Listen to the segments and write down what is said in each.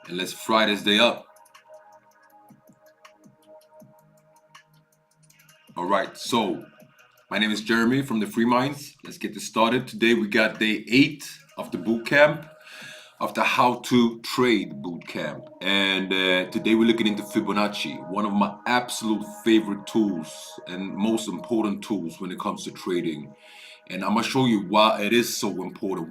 and let's fry this day up. All right, so my name is Jeremy from the Free Minds. Let's get this started. Today we got day 8 of the bootcamp, of the How to Trade bootcamp, and today we're looking into Fibonacci, one of my absolute favorite tools and most important tools when it comes to trading. And I'm gonna show you why it is so important,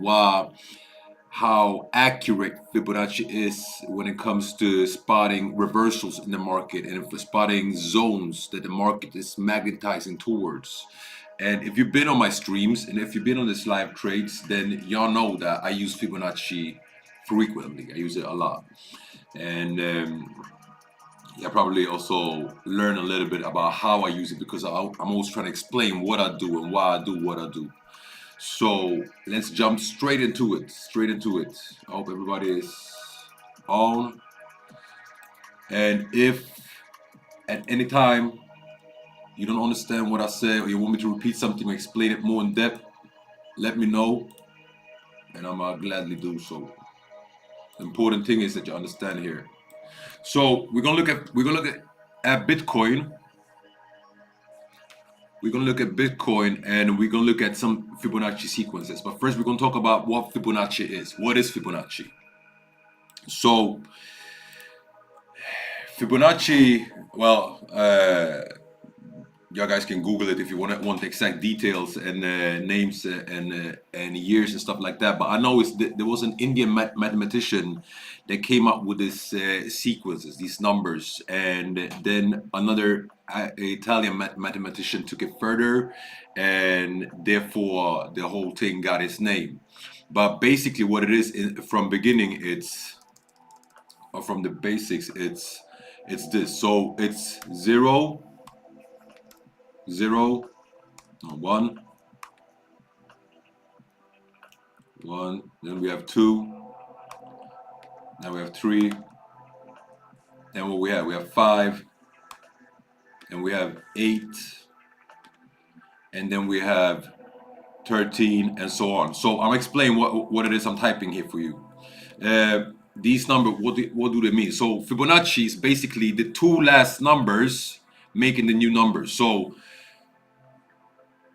how accurate Fibonacci is when it comes to spotting reversals in the market and for spotting zones that the market is magnetizing towards. And if you've been on my streams and if you've been on this live trades, then y'all know that I use Fibonacci frequently. I use it a lot. And yeah, probably also learn a little bit about how I use it, because I'm always trying to explain what I do and why I do what I do. So let's jump straight into it. I hope everybody is on. And if at any time you don't understand what I say, or you want me to repeat something or explain it more in depth, let me know, and I'm gladly do so. The important thing is that you understand here. So we're gonna look at Bitcoin. We're going to look at Bitcoin, and we're going to look at some Fibonacci sequences. But first, we're going to talk about what Fibonacci is. What is Fibonacci? So, Fibonacci, well, you guys can Google it if you want the exact details and names and years and stuff like that. But I know there was an Indian mathematician that came up with this sequences, these numbers, and then another Italian mathematician took it further, and therefore the whole thing got its name. But basically, what it is from beginning, from the basics, it's this. So it's 0, 1, then we have 2, now we have 3, then what we have 5, and we have 8, and then we have 13, and so on. So I'm explaining what it is I'm typing here for you. These numbers, what do they mean? So Fibonacci is basically the two last numbers making the new numbers. So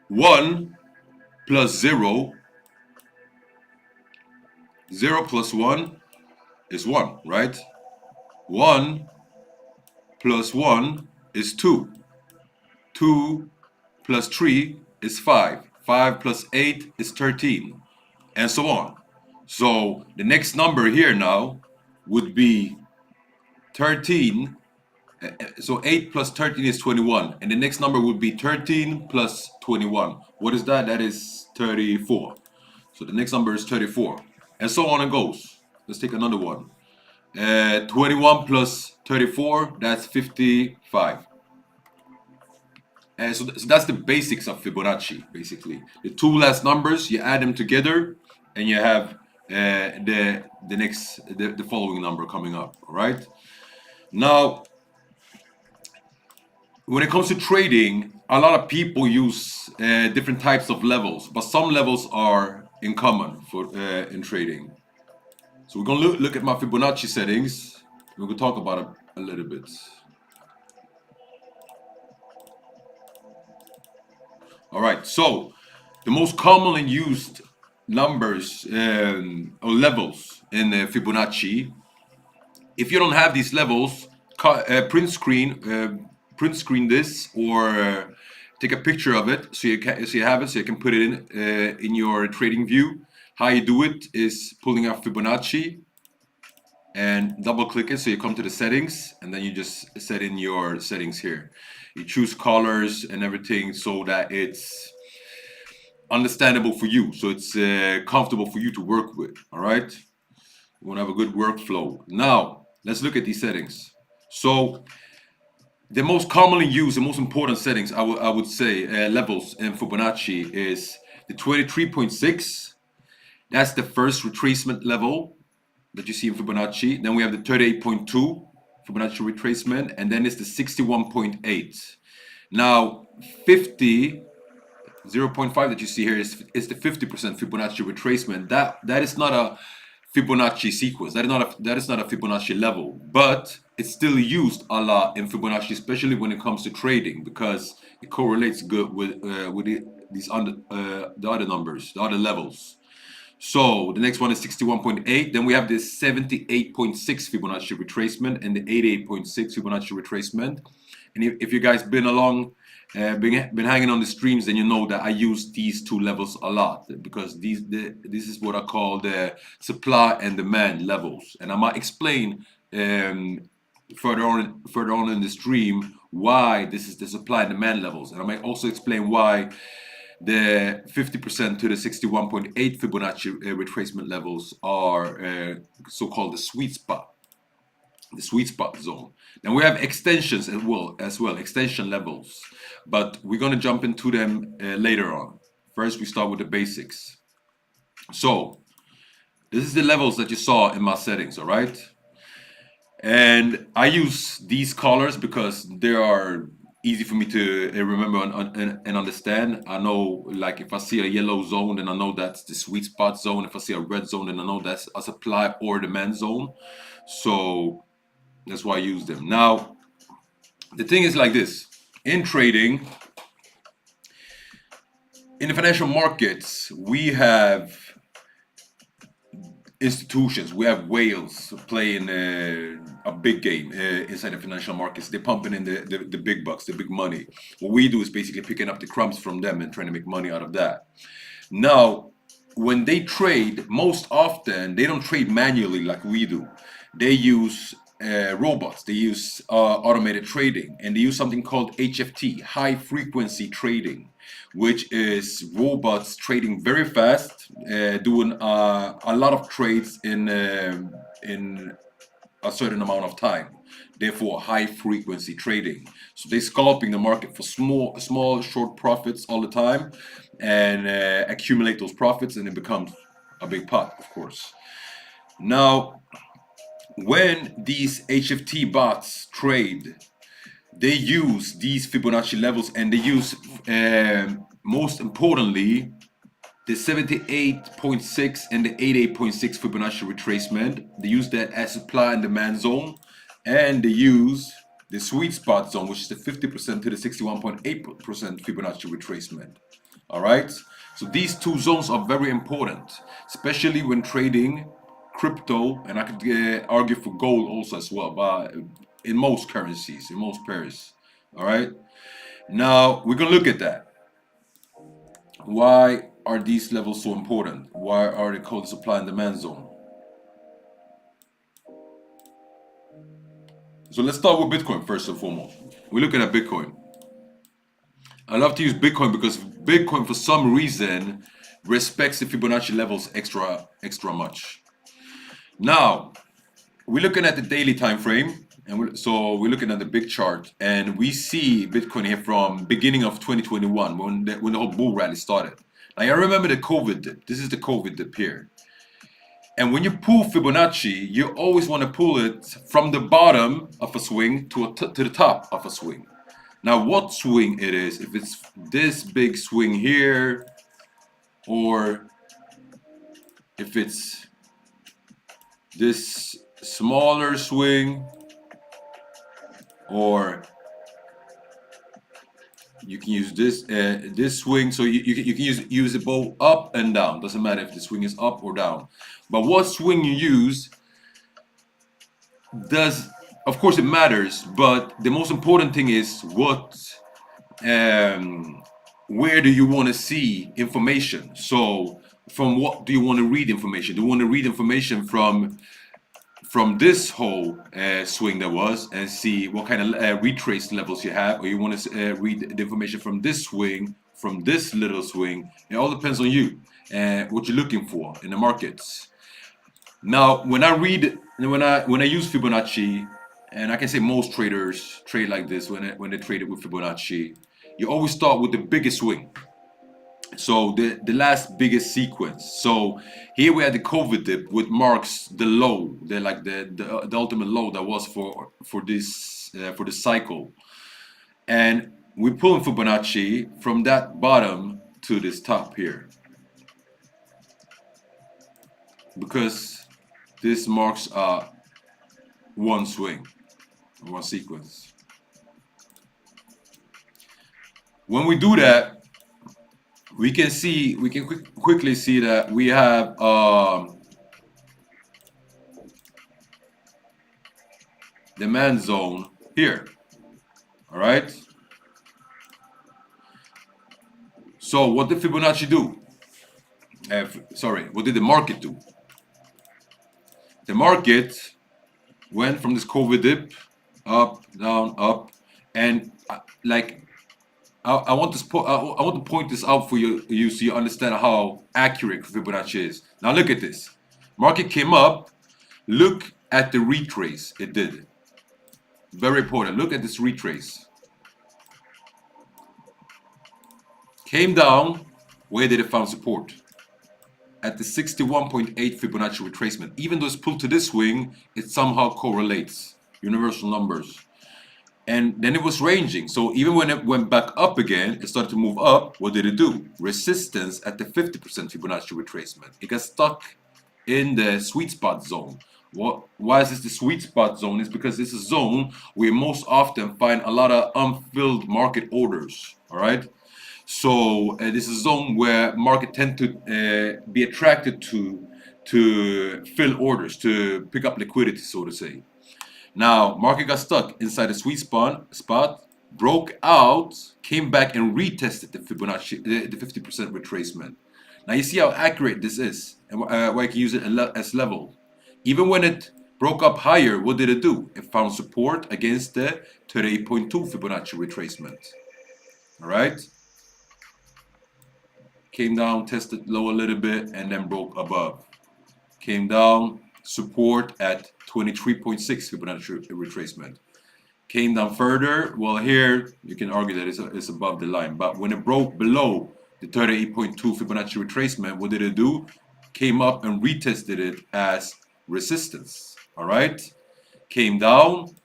1 plus 0, 0 plus 1 is 1, right? 1 plus 1 is 2. 2 plus 3 is 5. 5 plus 8 is 13, and so on. So the next number here now would be 13. So 8 plus 13 is 21, and the next number would be 13 plus 21. What is that? That is 34. So the next number is 34, and so on it goes. Let's take another one. 21 plus 34, that's 55. And so that's the basics of Fibonacci, basically. The two last numbers, you add them together, and you have the following number coming up. All right. Now, when it comes to trading, a lot of people use different types of levels, but some levels are in common for in trading. So we're gonna look at my Fibonacci settings. We're gonna talk about it a little bit. All right. So the most commonly used numbers or levels in Fibonacci. If you don't have these levels, print screen this, or take a picture of it so you have it, so you can put it in your trading view. How you do it is pulling up Fibonacci and double click it, so you come to the settings, and then you just set in your settings here. You choose colors and everything so that it's understandable for you, so it's comfortable for you to work with. All right, you want to have a good workflow. Now let's look at these settings. So the most commonly used, the most important settings, I would say, levels in Fibonacci is the 23.6. That's the first retracement level that you see in Fibonacci. Then we have the 38.2 Fibonacci retracement, and then it's the 61.8. Now 50, 0.5 that you see here is the 50% Fibonacci retracement. That is not a Fibonacci sequence. That is not a Fibonacci level, but it's still used a lot in Fibonacci, especially when it comes to trading, because it correlates good with the other numbers, the other levels. So the next one is 61.8. Then we have this 78.6 Fibonacci retracement and the 88.6 Fibonacci retracement. And if you guys been along, been hanging on the streams, then you know that I use these two levels a lot, because this is what I call the supply and demand levels. And I might explain further on in the stream why this is the supply and demand levels. And I might also explain why the 50% to the 61.8 Fibonacci retracement levels are so-called the sweet spot zone. Then we have extensions as well, extension levels, but we're going to jump into them later on. First, we start with the basics. So this is the levels that you saw in my settings, all right? And I use these colors because they are easy for me to remember and understand. I know, like, if I see a yellow zone, then I know that's the sweet spot zone. If I see a red zone, then I know that's a supply or demand zone. So that's why I use them. Now, the thing is like this. In trading, in the financial markets, we have institutions, we have whales playing a big game inside the financial markets. They're pumping in the big bucks, the big money. What we do is basically picking up the crumbs from them and trying to make money out of that. Now, when they trade, most often they don't trade manually like we do. They use robots, they use automated trading, and they use something called HFT, high frequency trading, which is robots trading very fast, doing a lot of trades in a certain amount of time. Therefore, high frequency trading. So they're scalping the market for small short profits all the time, and accumulate those profits, and it becomes a big pot, of course. Now, when these HFT bots trade, they use these Fibonacci levels, and they use, most importantly, the 78.6 and the 88.6 Fibonacci retracement. They use that as supply and demand zone, and they use the sweet spot zone, which is the 50% to the 61.8% Fibonacci retracement. All right, so these two zones are very important, especially when trading crypto, and I could argue for gold also as well, but in most currencies, in most pairs. All right, now we're gonna look at that. Why are these levels so important? Why are they called the supply and demand zone? So let's start with Bitcoin first and foremost. We're looking at Bitcoin. I love to use Bitcoin because Bitcoin, for some reason, respects the Fibonacci levels extra much. Now, we're looking at the daily time frame, and we're looking at the big chart, and we see Bitcoin here from beginning of 2021 when the whole bull rally started. Now, I remember the COVID dip. This is the COVID dip here. And when you pull Fibonacci, you always want to pull it from the bottom of a swing to the top of a swing. Now, what swing it is, if it's this big swing here, or if it's this smaller swing, or you can use this swing. So you can use it both up and down. Doesn't matter if the swing is up or down. But what swing you use does, of course, it matters. But the most important thing is where do you want to see information? So from what do you want to read information? Do you want to read information from this whole swing that was, and see what kind of retrace levels you have, or you want to read the information from this swing, from this little swing? It all depends on you and what you're looking for in the markets. Now, when I use Fibonacci, and I can say most traders trade like this when they trade it with Fibonacci, you always start with the biggest swing. So the last biggest sequence. So here we had the COVID dip, which marks the low, the ultimate low that was for this cycle, and we pull in Fibonacci from that bottom to this top here, because This marks one swing, one sequence. When we do that, we can quickly see that we have demand zone here. All right. So what did Fibonacci do? What did the market do? The market went from this COVID dip up, down, up, and I want to point this out for you so you understand how accurate Fibonacci is. Now look at this. Market came up. Look at the retrace it did. Very important. Look at this retrace. Came down. Where did it find support? At the 61.8 Fibonacci retracement. Even though it's pulled to this swing, it somehow correlates. Universal numbers. And then it was ranging. So even when it went back up again, it started to move up. What did it do? Resistance at the 50% Fibonacci retracement. It got stuck in the sweet spot zone. Why is this the sweet spot zone? It's because this is a zone where most often find a lot of unfilled market orders. All right. So this is a zone where market tend to be attracted to fill orders, to pick up liquidity, so to say. Now, market got stuck inside the sweet spot, broke out, came back and retested the Fibonacci, the 50% retracement. Now, you see how accurate this is and why I can use it as level. Even when it broke up higher, what did it do? It found support against the 38.2 Fibonacci retracement. All right? Came down, tested low a little bit, and then broke above. Came down, support at 23.6 Fibonacci retracement. Came down further. Well, here you can argue that it's above the line, but when it broke below the 38.2 Fibonacci retracement, what did it do? Came up and retested it as resistance. All right, came down,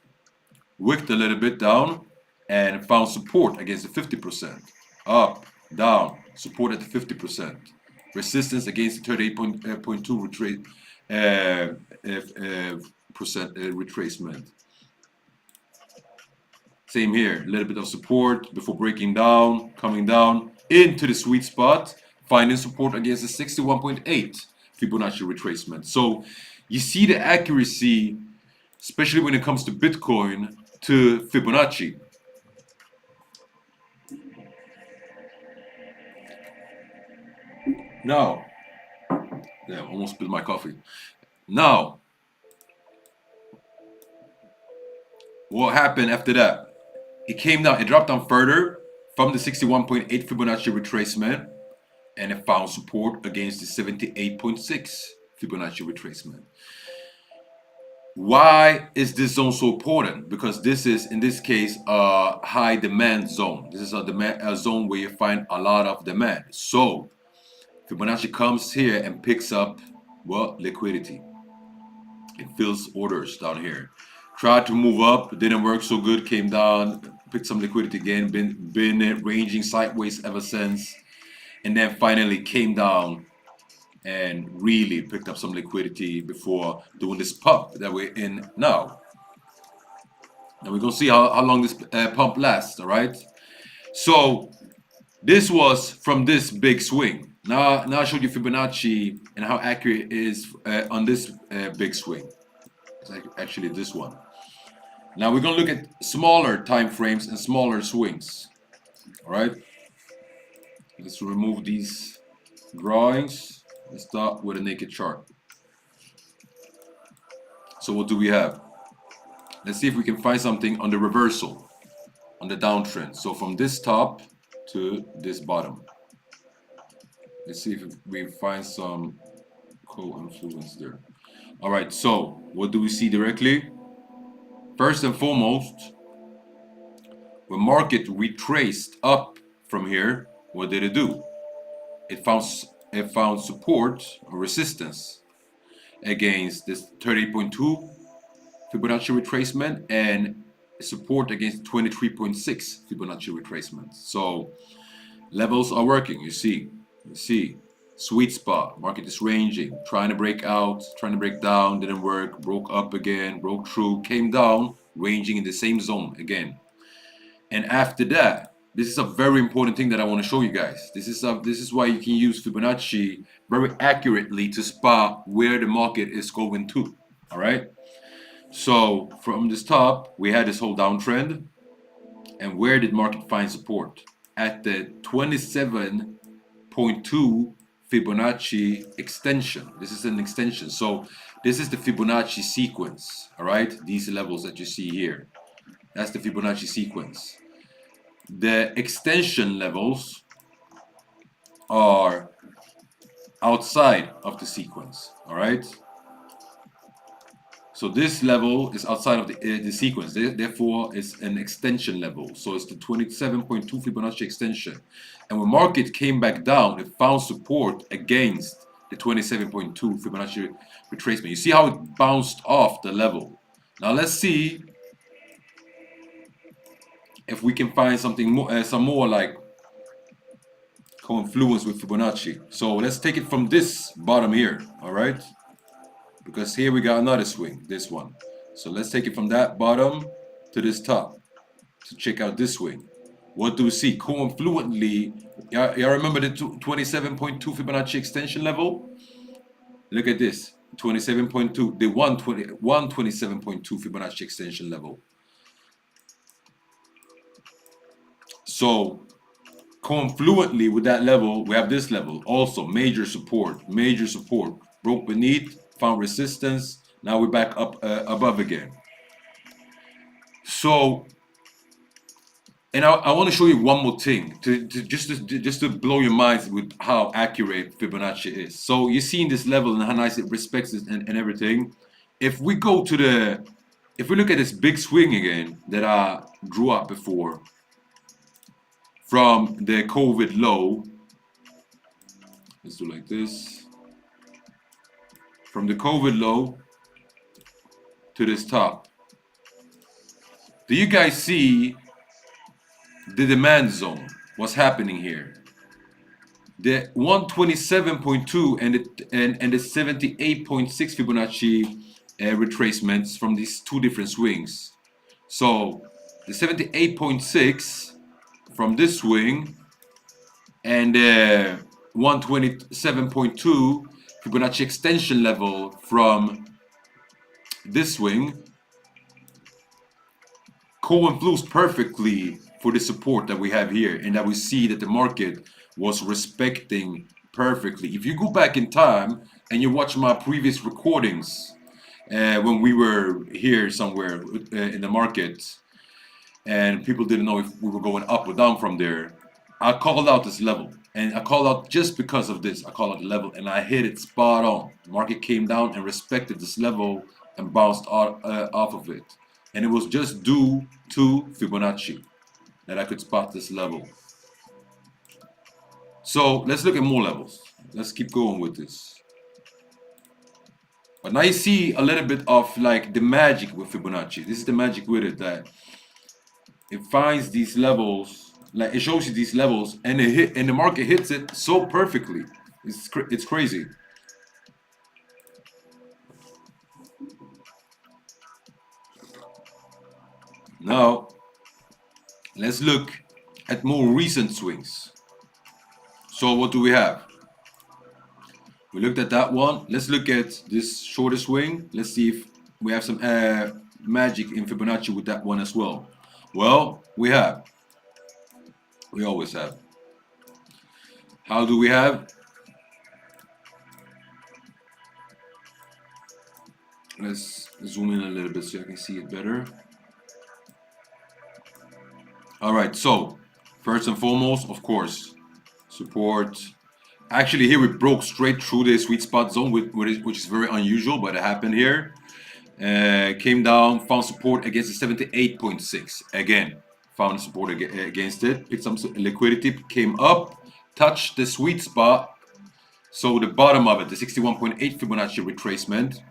wicked a little bit down, and found support against the 50%. Up, down, support at the 50%. Resistance against the 38.2 retracement. Same here, a little bit of support before breaking down, coming down into the sweet spot, finding support against the 61.8 Fibonacci retracement. So you see the accuracy, especially when it comes to Bitcoin, to Fibonacci. Now, yeah, almost spilled my coffee. Now, what happened after that? It came down, it dropped down further from the 61.8 Fibonacci retracement, and it found support against the 78.6 Fibonacci retracement. Why is this zone so important? Because this is, in this case, a high demand zone. This is a zone where you find a lot of demand. So Fibonacci comes here and picks up, well, liquidity. It fills orders down here. Tried to move up, didn't work so good, came down, picked some liquidity again, been ranging sideways ever since, and then finally came down and really picked up some liquidity before doing this pump that we're in now. And we're gonna see how long this pump lasts, all right? So this was from this big swing. Now I showed you Fibonacci and how accurate it is on this big swing. It's actually this one. Now we're gonna look at smaller time frames and smaller swings. All right. Let's remove these drawings. Let's start with a naked chart. So what do we have? Let's see if we can find something on the reversal, on the downtrend. So from this top to this bottom. Let's see if we find some co-influence there. All right, so what do we see directly? First and foremost, when market retraced up from here, what did it do? It found support or resistance against this 30.2 Fibonacci retracement and support against 23.6 Fibonacci retracement. So levels are working, you see. Sweet spot. Market is ranging, trying to break out, trying to break down, didn't work, broke up again, broke through, came down, ranging in the same zone again. And after that, this is a very important thing that I want to show you guys. This is why you can use Fibonacci very accurately to spot where the market is going to. All right. So from this top, we had this whole downtrend. And where did market find support? At the 27.2 Fibonacci extension. This is an extension. So this is the Fibonacci sequence. All right. These levels that you see here. That's the Fibonacci sequence. The extension levels are outside of the sequence. All right. So this level is outside of the sequence. Therefore, it's an extension level. So it's the 27.2 Fibonacci extension. And when market came back down, it found support against the 27.2 Fibonacci retracement. You see how it bounced off the level. Now let's see if we can find something more, some more like confluence with Fibonacci. So let's take it from this bottom here. All right. Because here we got another swing, this one. So let's take it from that bottom to this top to check out this swing. What do we see? Confluently, y'all remember the 27.2 Fibonacci extension level? Look at this, 27.2, the 127.2 Fibonacci extension level. So confluently with that level, we have this level, also major support, broke beneath, found resistance. Now we're back up above again. So, and I want to show you one more thing just to blow your minds with how accurate Fibonacci is. So you're seeing this level and how nice it respects it and everything. If we go to if we look at this big swing again that I drew up before from the COVID low, let's do like this. From the COVID low to this top. Do you guys see the demand zone? What's happening here? The 127.2 and the 78.6 Fibonacci retracements from these two different swings. So the 78.6 from this swing and 127.2 Fibonacci extension level from this swing co-influence perfectly for the support that we have here, and that we see that the market was respecting perfectly. If you go back in time and you watch my previous recordings when we were here somewhere in the market and people didn't know if we were going up or down from there, I called out this level, and I called out just because of this. I called out the level, and I hit it spot on. Market came down and respected this level and bounced off of it. And it was just due to Fibonacci that I could spot this level. So let's look at more levels. Let's keep going with this. But now you see a little bit of like the magic with Fibonacci. This is the magic with it, that it finds these levels. Like it shows you these levels, and the market hits it so perfectly. It's crazy. Now, let's look at more recent swings. So what do we have? We looked at that one. Let's look at this shorter swing. Let's see if we have some magic in Fibonacci with that one as well. Well, we have. We always have. How do we have? Let's zoom in a little bit so I can see it better. All right, so first and foremost, of course, support. Actually, here we broke straight through the sweet spot zone, which is very unusual, but it happened here. Came down, found support against the 78.6. Again, found support against it, picked some liquidity, came up, touched the sweet spot. So the bottom of it, the 61.8 Fibonacci retracement,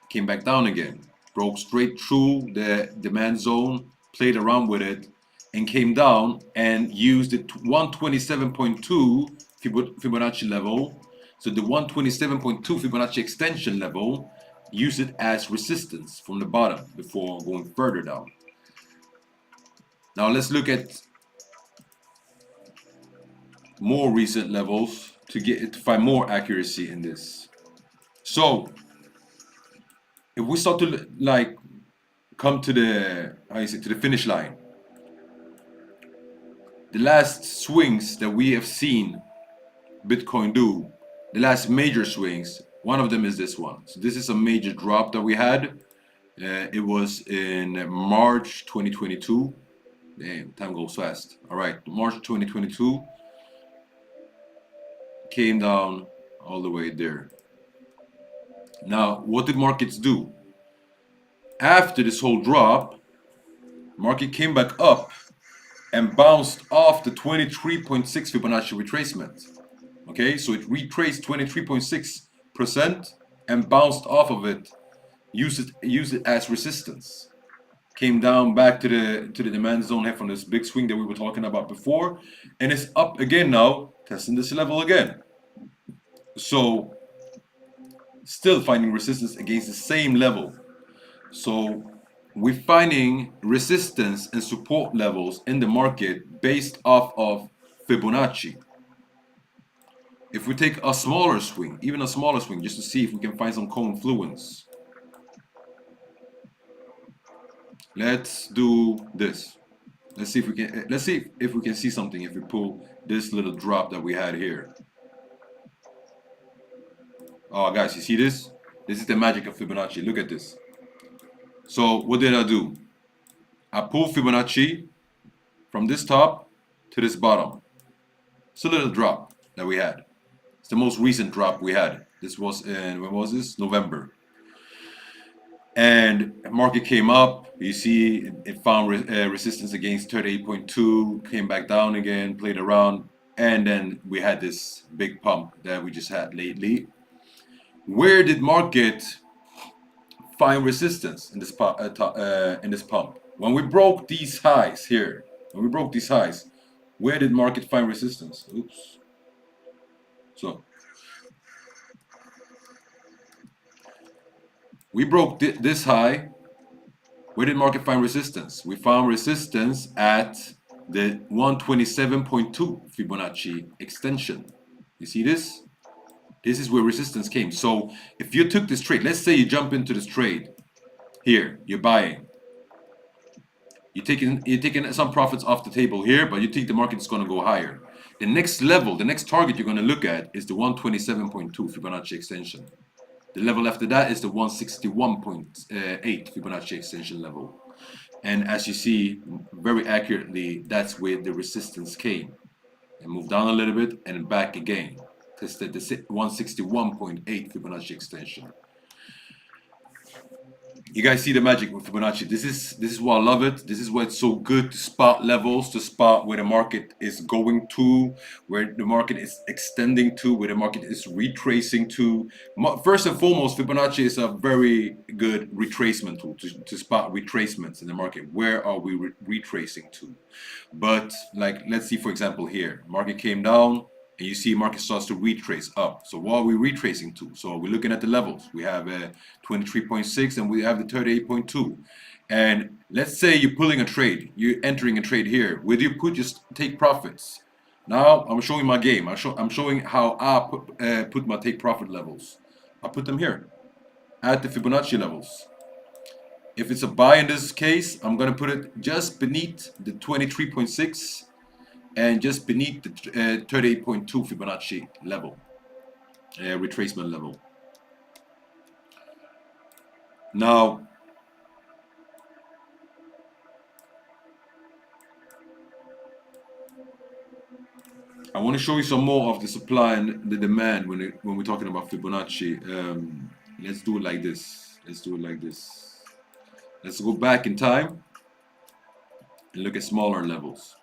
came back down again, broke straight through the demand zone, played around with it, and came down and used the 127.2 Fibonacci level So the 127.2 Fibonacci extension level, use it as resistance from the bottom before going further down. Now let's look at more recent levels to find more accuracy in this. So if we start to like come to the to the finish line, the last swings that we have seen Bitcoin do, the last major swings, one of them is this one. So this is a major drop that we had. It was in March 2022. Damn, time goes fast. All right, March 2022 came down all the way there. Now, what did markets do? After this whole drop, market came back up and bounced off the 23.6 Fibonacci retracement. Okay, so it retraced 23.6% and bounced off of it, used it as resistance. Came down back to the demand zone here from this big swing that we were talking about before, and it's up again now, testing this level again. So still finding resistance against the same level. So we're finding resistance and support levels in the market based off of Fibonacci. If we take a smaller swing, even a smaller swing, just to see if we can find some confluence. Let's do this. Let's see if we can see something if we pull this little drop that we had here. Oh guys, you see this? This is the magic of Fibonacci. Look at this. So what did I do? I pulled Fibonacci from this top to this bottom. It's a little drop that we had. It's the most recent drop we had. This was in, when was this? November. And market came up. You see it found resistance against 38.2, came back down again, played around, and then we had this big pump that we just had lately. Where did market find resistance in this pump? When we broke these highs here, where did market find resistance? Oops. So we broke this high. Where did market find resistance? We found resistance at the 127.2 Fibonacci extension. You see this? This is where resistance came. So if you took this trade, let's say you jump into this trade here, you're buying. You're taking some profits off the table here, but you think the market is going to go higher. The next level, the next target you're going to look at is the 127.2 Fibonacci extension. The level after that is the 161.8 Fibonacci extension level. And as you see, very accurately, that's where the resistance came. And moved down a little bit and back again. Tested the 161.8 Fibonacci extension. You guys see the magic with Fibonacci. This is why I love it. This is why it's so good to spot levels, to spot where the market is going to, where the market is extending to, where the market is retracing to. First and foremost, Fibonacci is a very good retracement tool to spot retracements in the market. Where are we retracing to? But like, let's see, for example, here, market came down. And you see market starts to retrace up. So what are we retracing to? So we're looking at the levels. We have 23.6 and we have the 38.2. And let's say you're pulling a trade. You're entering a trade here. Where do you just take profits? Now I'm showing my game. I'm showing how I put my take profit levels. I put them here at the Fibonacci levels. If it's a buy in this case, I'm going to put it just beneath the 23.6. And just beneath the 38.2 Fibonacci level, retracement level. Now, I want to show you some more of the supply and the demand when we're talking about Fibonacci. Let's do it like this. Let's go back in time and look at smaller levels.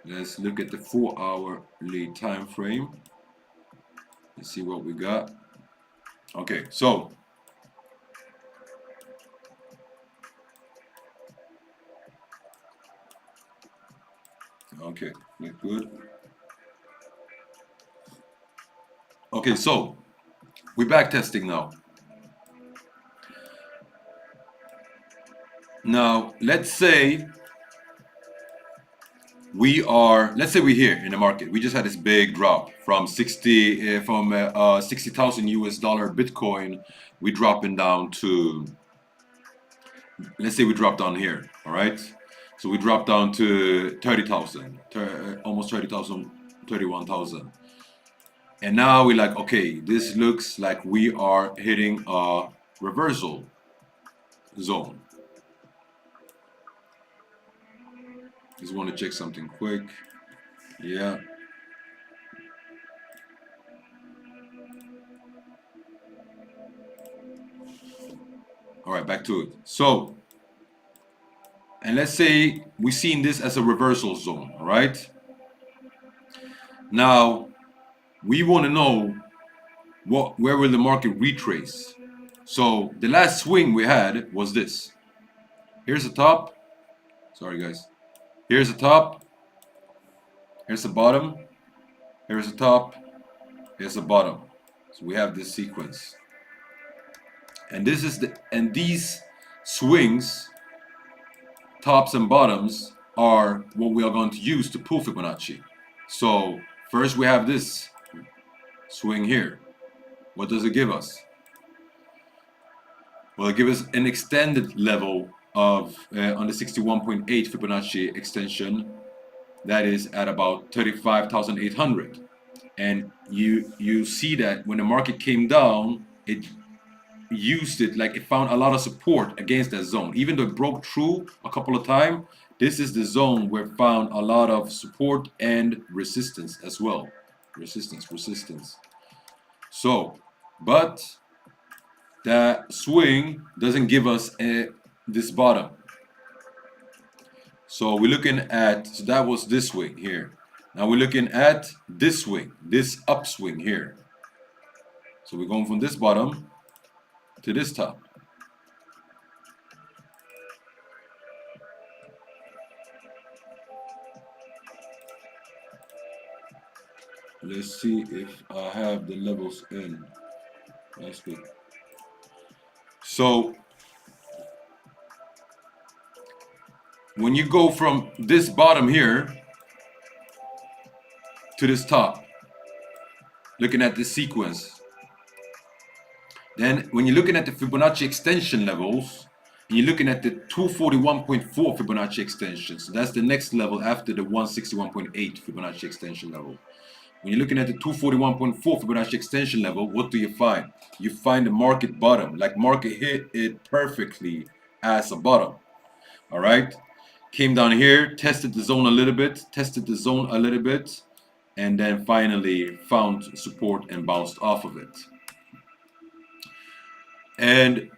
Let's look at the 4-hourly time frame. Let's see what we got. Okay, so okay, look good. Okay, so we're back testing now. Now, let's say we're here in the market. We just had this big drop from 60,000 US dollar Bitcoin. We dropping down to, let's say we drop down here, all right? So we dropped down to 30,000, almost 30,000, 31,000. And now we're like, okay, this looks like we are hitting a reversal zone. Just want to check something quick. Yeah. All right, back to it. So, and let's say we're seeing this as a reversal zone, all right? Now, we want to know where will the market retrace. So the last swing we had was this. Here's the top. Sorry, guys. Here's the top. Here's the bottom. Here's the top. Here's the bottom. So we have this sequence. And these swings, tops and bottoms, are what we are going to use to pull Fibonacci. So first we have this swing here. What does it give us? Well, it gives us an extended level of on the 61.8 Fibonacci extension. That is at about 35,800. And you see that when the market came down, it used it, like it found a lot of support against that zone. Even though it broke through a couple of times, this is the zone where it found a lot of support and resistance as well. Resistance. So, but that swing doesn't give us this bottom. So we're looking at, so that was this swing here. Now we're looking at this swing, this upswing here. So we're going from this bottom to this top. Let's see if I have the levels in. That's good. So when you go from this bottom here to this top, looking at this sequence, then when you're looking at the Fibonacci extension levels, and you're looking at the 241.4 Fibonacci extension, so that's the next level after the 161.8 Fibonacci extension level. When you're looking at the 241.4 Fibonacci extension level, what do you find? You find the market bottom, like market hit it perfectly as a bottom. All right, came down here, tested the zone a little bit, and then finally found support and bounced off of it. And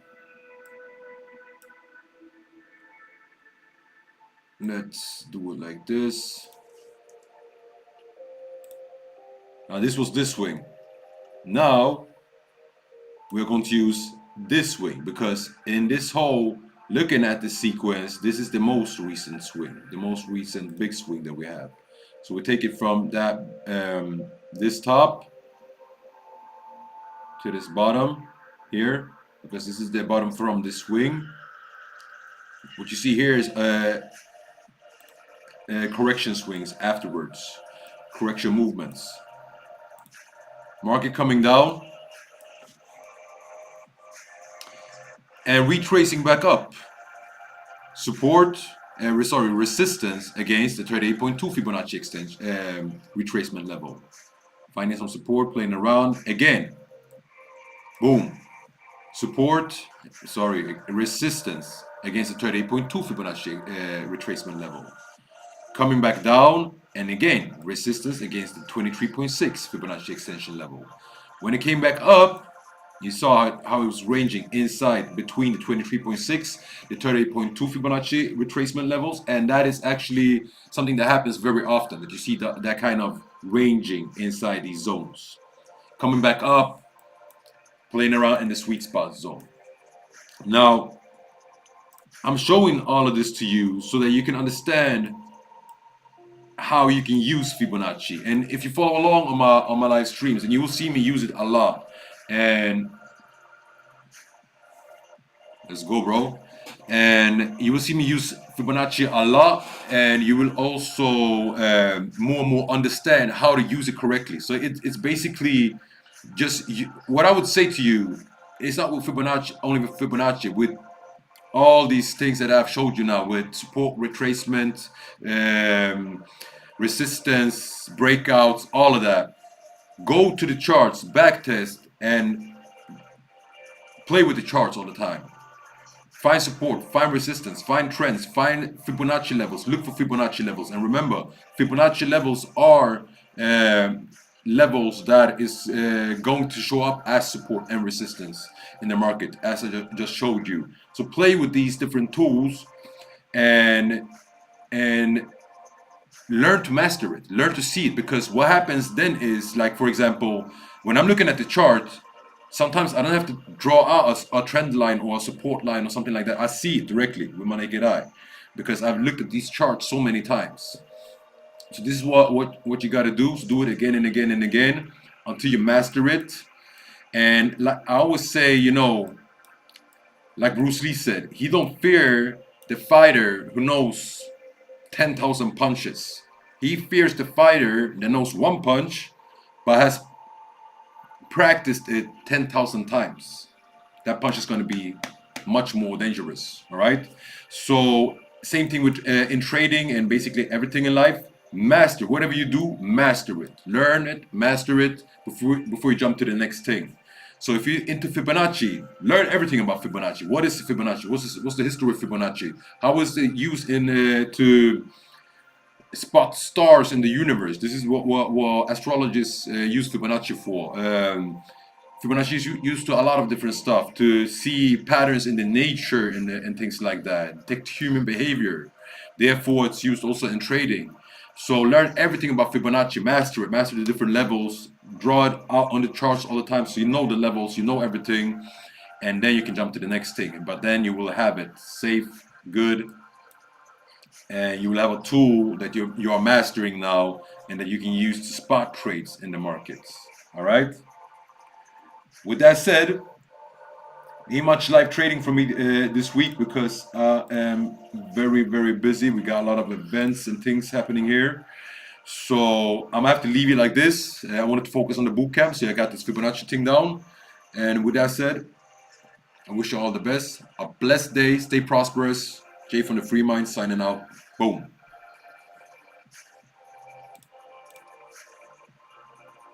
let's do it like this. Now this was this swing. Now we're going to use this swing, because in this whole, looking at the sequence, this is the most recent swing, the most recent big swing that we have. So we take it from that this top to this bottom here, because this is the bottom from this swing. What you see here is correction swings afterwards, correction movements. Market coming down and retracing back up. Support and resistance against the 38.2 Fibonacci extension retracement level. Finding some support, playing around again. Boom. Resistance against the 38.2 Fibonacci retracement level. Coming back down, and again, resistance against the 23.6 Fibonacci extension level. When it came back up, you saw how it was ranging inside between the 23.6, the 38.2 Fibonacci retracement levels, and that is actually something that happens very often, that you see that kind of ranging inside these zones. Coming back up, playing around in the sweet spot zone. Now, I'm showing all of this to you so that you can understand how you can use Fibonacci. And if you follow along on my live streams, and you will see me use it a lot. And let's go, bro. And you will see me use Fibonacci a lot, and you will also more and more understand how to use it correctly. So it's basically just what I would say to you. It's not with Fibonacci, only with Fibonacci, with all these things that I've showed you now, with support, retracement, resistance, breakouts, all of that. Go to the charts, backtest, and play with the charts all the time. Find support, find resistance, find trends, find Fibonacci levels, look for Fibonacci levels. And remember, Fibonacci levels are levels that is going to show up as support and resistance in the market, as I just showed you. So play with these different tools and learn to master it, learn to see it, because what happens then is, like, for example, when I'm looking at the chart, sometimes I don't have to draw out a trend line or a support line or something like that. I see it directly with my naked eye because I've looked at these charts so many times. So this is what you got to do. So do it again and again and again until you master it. And like I always say, you know, like Bruce Lee said, he don't fear the fighter who knows 10,000 punches. He fears the fighter that knows one punch but has practiced it 10,000 times. That punch is going to be much more dangerous. All right. So same thing with in trading and basically everything in life. Master whatever you do. Master it. Learn it. Master it before you jump to the next thing. So if you're into Fibonacci, learn everything about Fibonacci. What is Fibonacci? What's the history of Fibonacci? How is it used in to spot stars in the universe? This is what astrologists use Fibonacci for. Fibonacci is used to a lot of different stuff, to see patterns in the nature and things like that, detect human behavior. Therefore, it's used also in trading. So learn everything about Fibonacci, master it, master the different levels, draw it out on the charts all the time so you know the levels, you know everything, and then you can jump to the next thing. But then you will have it safe, good, and you will have a tool that you are mastering now and that you can use to spot trades in the markets. All right. With that said, ain't much live trading for me this week because I am very busy. We got a lot of events and things happening here. So I'm gonna have to leave you like this. I wanted to focus on the bootcamp, so I got this Fibonacci thing down. And with that said, I wish you all the best. A blessed day. Stay prosperous. Jay from the Free Mind signing out. Boom.